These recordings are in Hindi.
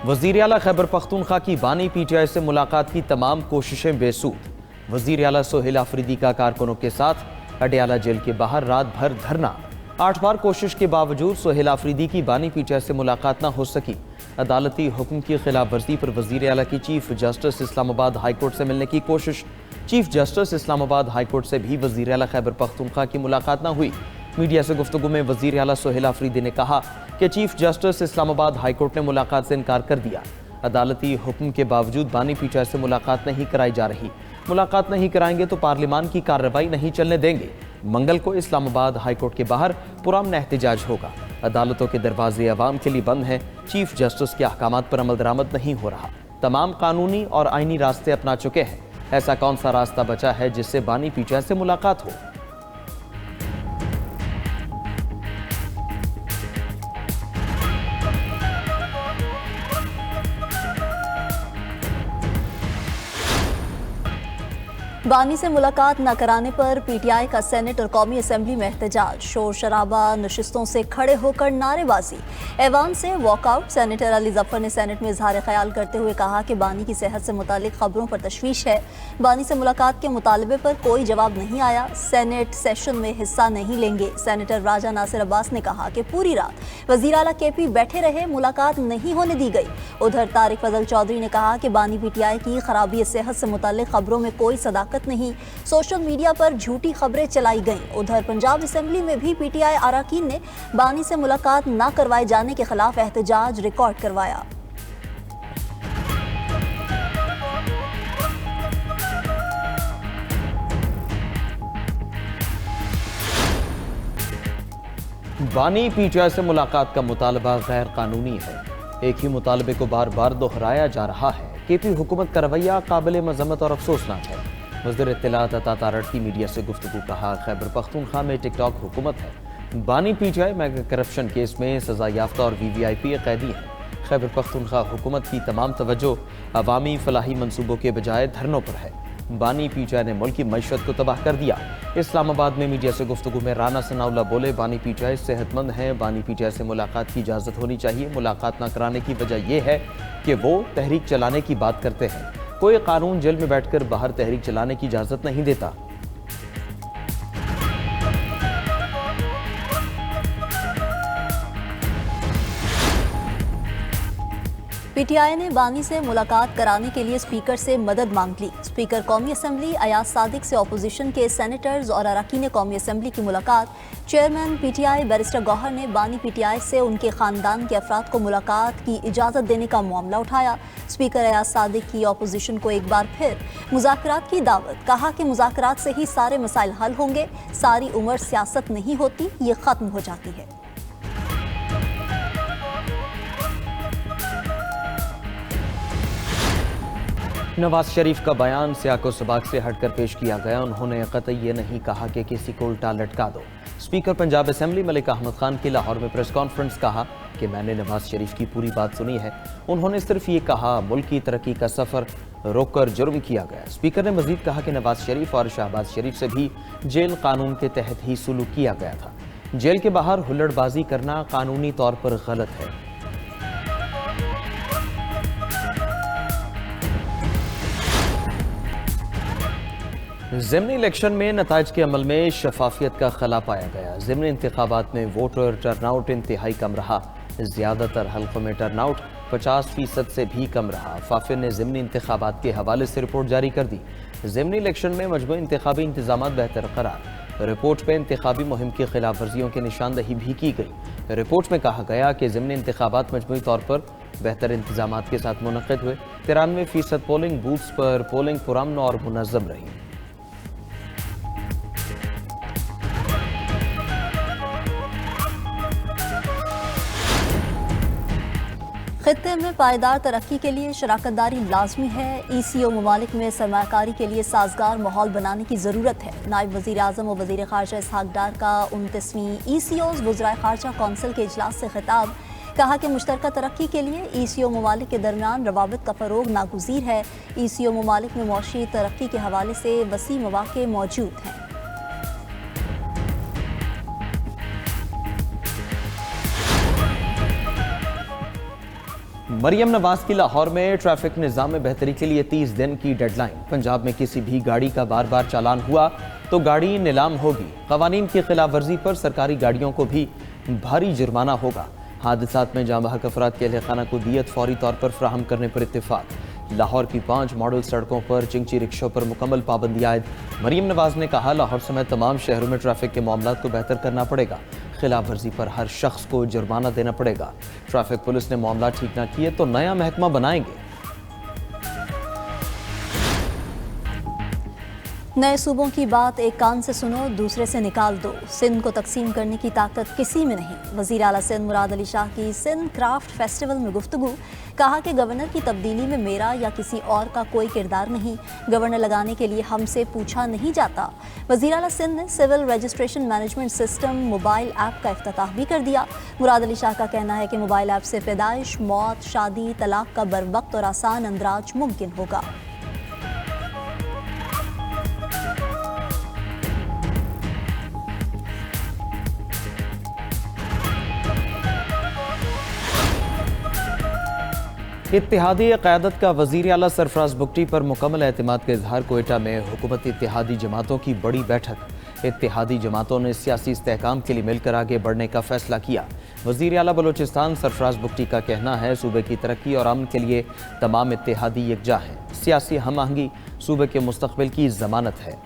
वज़ीर आला खैबर पख्तूनख्वा की बानी PTI से मुलाकात की तमाम कोशिशें बेसूद। वज़ीर आला सोहेल आफरीदी का कारकुनों के साथ अडयाला जेल के बाहर रात भर धरना। 8 बार कोशिश के बावजूद सोहेल आफरीदी की बानी PTI से मुलाकात न हो सकी। अदालती हुक्म की खिलाफ वर्जी पर वज़ीर आला की chief justice Islamabad high court से मिलने की कोशिश। Chief justice Islamabad high court से भी वज़ीर आला खैबर पख्तूनख्वा की मुलाकात न हुई। मीडिया से गुफ्तगू में वज़ीर आला सोहेल आफरीदी ने कहा कि chief justice Islamabad high court ने मुलाकात से इनकार कर दिया। अदालती हुक्म के बावजूद बानी PTI से मुलाकात नहीं कराई जा रही। मुलाकात नहीं कराएंगे तो पार्लियामान की कार्रवाई नहीं चलने देंगे। मंगल को इस्लामाबाद हाई कोर्ट के बाहर पुरअमन एहतजाज होगा। अदालतों के दरवाजे अवाम के लिए बंद हैं। चीफ जस्टिस के अहकामात पर अमल दरामद नहीं हो रहा। तमाम कानूनी और आईनी रास्ते अपना चुके हैं। ऐसा कौन सा रास्ता बचा है जिससे बानी PTI से मुलाकात हो? बानी से मुलाकात न कराने पर PTI का सेनेट और कौमी असेंबली में एहतजाज। शोर शराबा, नशिस्तों से खड़े होकर नारेबाजी, ऐवान से वॉकआउट। सेनेटर अली जफर ने सेनेट में इजहार ख्याल करते हुए कहा कि बानी की सेहत से मुतालिक खबरों पर तशवीश है। बानी से मुलाकात के मुतालबे पर कोई जवाब नहीं आया। सेनेट सेशन में हिस्सा नहीं लेंगे। सेनेटर राजा नासिर अब्बास ने कहा कि पूरी रात वज़ीर आला KP बैठे रहे, मुलाकात नहीं होने दी गई। उधर तारिक फजल चौधरी ने कहा कि बानी PTI की खराबी सेहत से मुतालिक खबरों में कोई सदाकत नहीं, सोशल मीडिया पर झूठी खबरें चलाई गईं। उधर पंजाब असेंबली में भी PTI अरकान ने बानी से मुलाकात न करवाए जाने के खिलाफ एहतजाज रिकॉर्ड करवाया। बानी PTI से मुलाकात का मुतालबा गैर कानूनी है। एक ही मुतालबे को बार बार दोहराया जा रहा है। KP हुकूमत का रवैया काबिल मजम्मत और अफसोसनाक है। वज़ीर इत्तलात अता तारड़ की मीडिया से गुफ्तगू कहा, खैबर पख्तूनख्वा में टिकटॉक हुकूमत है। बानी PTI मेगा करप्शन केस में सजा याफ्ता और VVIP कैदी हैं। खैबर पख्तूनख्वा हुकूमत की तमाम तवज्जो अवामी फलाही मंसूबों के बजाय धरनों पर है। बानी PTI ने मुल्क की मईशत को तबाह कर दिया। इस्लामाबाद में मीडिया से गुफ्तगू में राना सनाउल्लाह बोले, बानी PTI सेहतमंद हैं। बानी PTI से मुलाकात की इजाज़त होनी चाहिए। मुलाकात न कराने की वजह यह है कि वो तहरीक चलाने की बात करते हैं। कोई कानून जेल में बैठकर बाहर तहरीक चलाने की इजाज़त नहीं देता। PTI ने बानी से मुलाकात कराने के लिए स्पीकर से मदद मांग ली। स्पीकर कौमी असेंबली अयाज सादिक से अपोजिशन के सेनेटर्स और अरकान कौमी असेंबली की मुलाकात। चेयरमैन PTI बैरिस्टर गौहर ने बानी PTI से उनके खानदान के अफराद को मुलाकात की इजाज़त देने का मामला उठाया। स्पीकर अयाज सादिक की अपोजिशन को एक बार फिर मुज़ाकरात की दावत। कहा कि मुज़ाकरात से ही सारे मसाइल हल होंगे। सारी उम्र सियासत नहीं होती, ये ख़त्म हो जाती है। नवाज शरीफ का बयान सियाको सबाक से हटकर पेश किया गया। उन्होंने कतई ये नहीं कहा कि किसी को उल्टा लटका दो। स्पीकर पंजाब असेंबली मलिक अहमद खान की लाहौर में प्रेस कॉन्फ्रेंस कहा कि मैंने नवाज शरीफ की पूरी बात सुनी है। उन्होंने सिर्फ ये कहा मुल्क की तरक्की का सफ़र रोककर जुर्म किया गया। स्पीकर ने मजीद कहा कि नवाज शरीफ और शहबाज शरीफ से भी जेल कानून के तहत ही सुलूक किया गया था। जेल के बाहर हुल्लड़बाजी करना कानूनी तौर पर गलत है। ज़िमनी इलेक्शन में नताइज के अमल में शफाफियत का खला पाया गया। ज़िमनी इंतखाबात में वोटर टर्नआउट इंतहाई कम रहा। ज़्यादातर हल्कों में टर्नआउट 50% से भी कम रहा। फाफिर ने ज़िमनी इंतखाबात के हवाले से रिपोर्ट जारी कर दी। ज़िमनी इलेक्शन में मजमूई इंतखाबी इंतजामात बेहतर करार। रिपोर्ट में इंतखाबी मुहिम की खिलाफ वर्जियों की निशानदही भी की गई। रिपोर्ट में कहा गया कि ज़िमनी इंतखाबात मजमूई तौर पर बेहतर इंतजामात के साथ मुनक़िद हुए। 93% पोलिंग बूथ्स पर पोलिंग पुरअमन और मुनज़्ज़म रही। खित्ते में पायदार तरक्की के लिए शराकतदारी लाजमी है। ECO ममालिक में सरमाकारी के लिए साजगार माहौल बनाने की ज़रूरत है। नायब वज़ीर आज़म और वज़ीर ख़ारजा इसहाक़ डार का 29वीं ECOs वज़राए ख़ारजा कौंसिल के इजलास से खिताब। कहा कि मुश्तरका तरक्की के लिए ECO ममालिक के दरमियान रवाबित का फ़रोग़ नागुज़ीर है। ECO ममालिक में मुआशी तरक्की के हवाले से वसी मौक़े मौजूद हैं। मरियम नवाज की लाहौर में ट्रैफिक निज़ाम में बेहतरी के लिए 30 दिन की डेडलाइन। पंजाब में किसी भी गाड़ी का बार बार चालान हुआ तो गाड़ी नीलाम होगी। कवानीन की खिलाफ वर्जी पर सरकारी गाड़ियों को भी भारी जुर्माना होगा। हादसात में जाँ बहक अफराद के अहलिया को दियत फौरी तौर पर फ्राहम करने पर इत्तेफाक। लाहौर की 5 मॉडल सड़कों पर चिंची रिक्शों पर मुकम्मल पाबंदी आयद। मरियम नवाज ने कहा, लाहौर समेत तमाम शहरों में ट्रैफिक के मामलात को बेहतर करना पड़ेगा। खिलाफ वर्जी पर हर शख्स को जुर्माना देना पड़ेगा। ट्रैफिक पुलिस ने मामला ठीक ना किए तो नया महकमा बनाएंगे। नए सूबों की बात एक कान से सुनो, दूसरे से निकाल दो। सिंध को तकसीम करने की ताकत किसी में नहीं। वज़ीर आला सिंध मुराद अली शाह की सिंध क्राफ्ट फेस्टिवल में गुफ्तगू। कहा कि गवर्नर की तब्दीली में मेरा या किसी और का कोई किरदार नहीं। गवर्नर लगाने के लिए हमसे पूछा नहीं जाता। वज़ीर आला सिंध ने civil registration management system mobile app का इफ्तिताह भी कर दिया। मुराद अली शाह का कहना है कि मोबाइल ऐप से पैदाइश, मौत, शादी, तलाक का बरवक्त और आसान अंदराज मुमकिन होगा। इत्तेहादी क़यादत का वज़ीर आला सरफराज बुगटी पर मुकम्मल एतमाद का इजहार। कोयटा में हुकूमत इत्तेहादी जमातों की बड़ी बैठक। इत्तेहादी जमातों ने सियासी इस्तेहकाम के लिए मिलकर आगे बढ़ने का फैसला किया। वज़ीर आला बलोचिस्तान सरफराज बुगटी का कहना है, सूबे की तरक्की और अमन के लिए तमाम इत्तेहादी यकजा हैं। सियासी हम आहंगी सूबे के मुस्तक़बिल की ज़मानत है।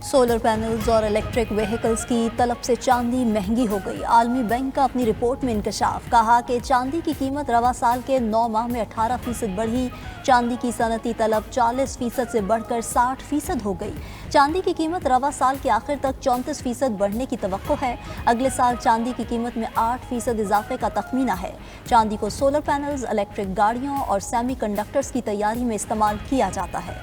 सोलर पैनल्स और इलेक्ट्रिक व्हीकल्स की तलब से चांदी महंगी हो गई। आलमी बैंक का अपनी रिपोर्ट में इंकशाफ। कहा कि चांदी की कीमत रवा साल के 9 माह में 18% बढ़ी। चांदी की सनती तलब 40% से बढ़कर 60% हो गई। चांदी की कीमत रवा साल के आखिर तक 34% बढ़ने की तवक्को है। अगले साल चांदी की कीमत में 8% इजाफे का तखमीना है। चांदी को सोलर पैनल्स, इलेक्ट्रिक गाड़ियों और सेमी कंडक्टर्स की तैयारी में इस्तेमाल किया जाता है।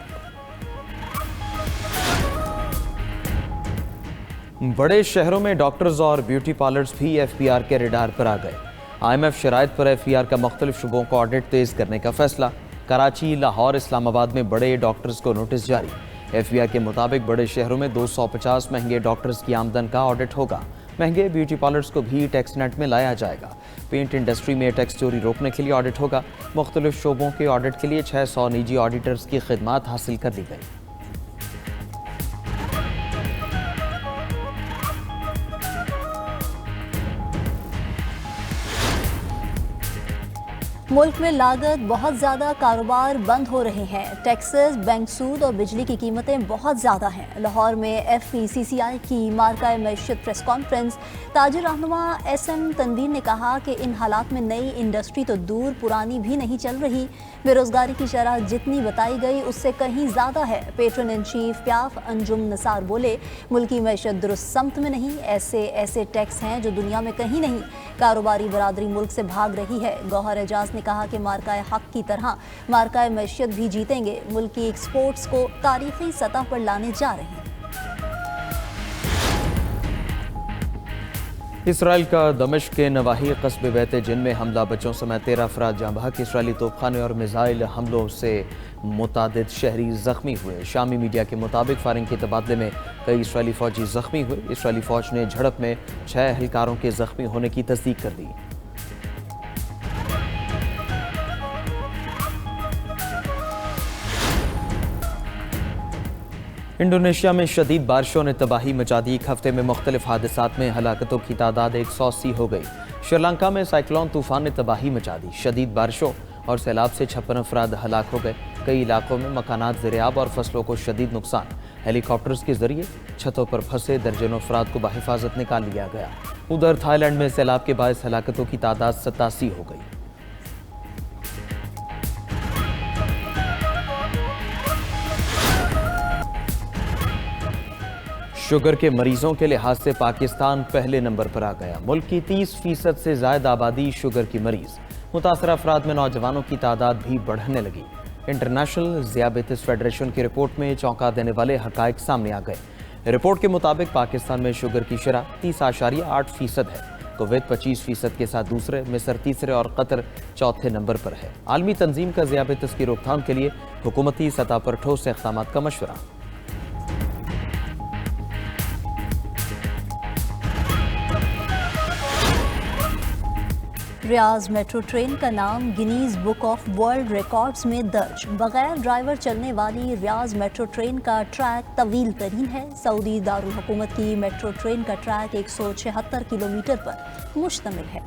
बड़े शहरों में डॉक्टर्स और ब्यूटी पार्लर्स भी FBR के रेडार पर आ गए। IMF शराइत पर FBR का मुख्तलिफ शुबों को ऑडिट तेज करने का फैसला। कराची, लाहौर, इस्लामाबाद में बड़े डॉक्टर्स को नोटिस जारी। FBR के मुताबिक बड़े शहरों में 250 महंगे डॉक्टर्स की आमदन का ऑडिट होगा। महंगे ब्यूटी पार्लर्स को भी टैक्स नेट में लाया जाएगा। पेंट इंडस्ट्री में टैक्स चोरी रोकने के लिए ऑडिट होगा। मुख्तलिफ शोबों के ऑडिट के लिए 600 निजी ऑडिटर्स की खिदमात हासिल कर ली गई। मुल्क में लागत बहुत ज़्यादा, कारोबार बंद हो रहे हैं। टैक्सेस, बैंक सूद और बिजली की कीमतें बहुत ज़्यादा हैं। लाहौर में FPCCI की मार्का मैशियत प्रेस कॉन्फ्रेंस। ताजिर रहनुमा SM तनवीर ने कहा कि इन हालात में नई इंडस्ट्री तो दूर, पुरानी भी नहीं चल रही। बेरोज़गारी की शरह जितनी बताई गई उससे कहीं ज़्यादा है। पेट्रन इन चीफ प्याफ अंजुम निसार बोले, मुल्की मैशियत दुरुस्त समत में नहीं। ऐसे टैक्स हैं जो दुनिया में कहीं नहीं। कारोबारी बरादरी मुल्क से भाग रही है। गौहर एजाज ने कहा कि मार्काए हक की तरह मार्काए मैशियत भी जीतेंगे। मुल्क की एक्सपोर्ट्स को तारीखी सतह पर लाने जा रहे हैं। इसराइल का दमिश्क के नवाही कस्बे बैते जिन में हमला, बच्चों समेत 13 अफराद जाँ बहक। इसराइली तोपखाने और मिसाइल हमलों से मुतादिद शहरी जख्मी हुए। शामी मीडिया के मुताबिक फायरिंग के तबादले में कई इसराइली फौजी जख्मी हुए। इसराइली फौज ने झड़प में 6 एहलकारों के जख्मी होने की तस्दीक कर दी। इंडोनेशिया में शदीद बारिशों ने तबाही मचा दी। 1 हफ्ते में मुख्तलिफ हादसात में हलाकतों की तादाद 180 हो गई। श्रीलंका में साइक्लोन तूफान ने तबाही मचा दी। शदीद बारिशों और सैलाब से 56 अफराद हलाक हो गए। कई इलाकों में मकानात ज़ेर-ए-आब और फसलों को शदीद नुकसान। हेलीकॉप्टर्स के जरिए छतों पर फंसे दर्जनों अफराद को बाहिफाजत निकाल लिया गया। उधर थाईलैंड में सैलाब के बायस हलाकतों की तादाद 87 हो गई। शुगर के मरीजों के लिहाज से पाकिस्तान पहले नंबर पर आ गया। मुल्क की 30% से ज्यादा आबादी शुगर की मरीज। मुतासर अफराद में नौजवानों की तादाद भी बढ़ने लगी। इंटरनेशनल ज़ियाबेतिस फेडरेशन की रिपोर्ट में चौंका देने वाले हकायक सामने आ गए। रिपोर्ट के मुताबिक पाकिस्तान में शुगर की शरह 30.8% है। कुवैत 25% के साथ दूसरे, मिस्र तीसरे और कतर चौथे नंबर पर है। आलमी तंजीम का ज़ियाबेतिस की रोकथाम के लिए हुकूमती सतह पर ठोस इक़दामात का मशवरा। रियाज मेट्रो ट्रेन का नाम Guinness book of world records में दर्ज। बगैर ड्राइवर चलने वाली रियाज मेट्रो ट्रेन का ट्रैक तवील तरीन है। सऊदी दारुल हुकूमत की मेट्रो ट्रेन का ट्रैक 176 किलोमीटर पर मुश्तमिल है।